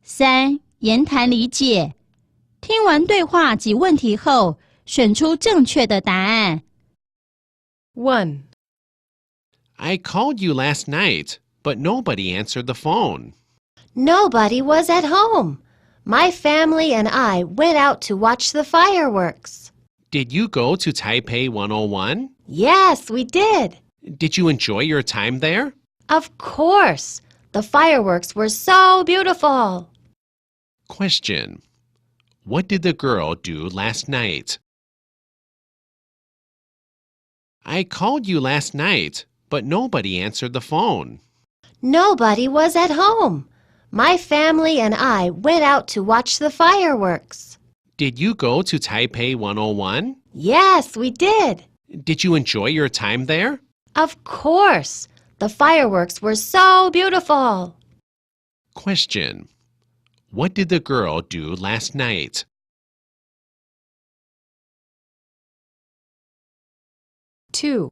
3. 言谈理解。听完对话及问题后，选出正确的答案。1. I called you last night, but nobody answered the phone. Nobody was at home. My family and I went out to watch the fireworks. Did you go to Taipei 101? Yes, we did. Did you enjoy your time there? Of course. The fireworks were so beautiful. Question. What did the girl do last night? I called you last night, but nobody answered the phone. Nobody was at home. My family and I went out to watch the fireworks. Did you go to Taipei 101? Yes, we did. Did you enjoy your time there? Of course. The fireworks were so beautiful. Question. What did the girl do last night? Two.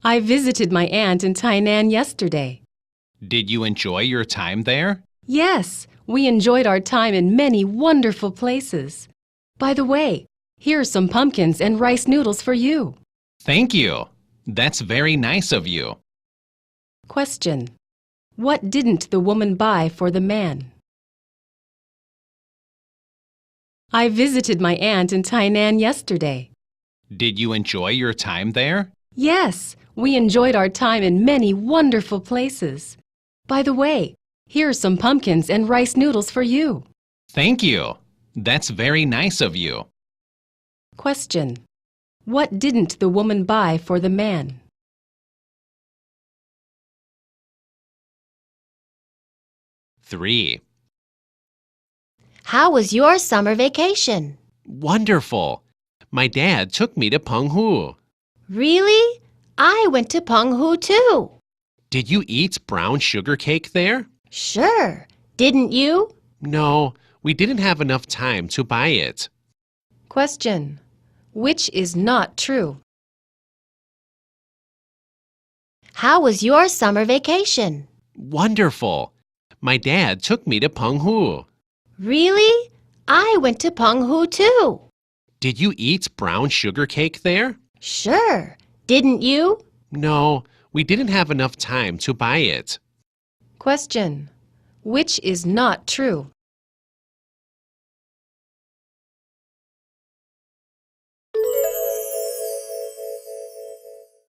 I visited my aunt in Tainan yesterday. Did you enjoy your time there? Yes, we enjoyed our time in many wonderful places. By the way, here are some pumpkins and rice noodles for you. Thank you. That's very nice of you. Question. What didn't the woman buy for the man? I visited my aunt in Tainan yesterday. Did you enjoy your time there? Yes, we enjoyed our time in many wonderful places. By the way, here are some pumpkins and rice noodles for you. Thank you. That's very nice of you. Question. What didn't the woman buy for the man? Three. How was your summer vacation? Wonderful. My dad took me to Penghu. Really? I went to Penghu too. Did you eat brown sugar cake there? Sure. Didn't you? No, we didn't have enough time to buy it. Question. Which is not true? How was your summer vacation? Wonderful. My dad took me to Penghu. Really? I went to Penghu too. Did you eat brown sugar cake there? Sure. Didn't you? No, we didn't have enough time to buy it. Question. Which is not true?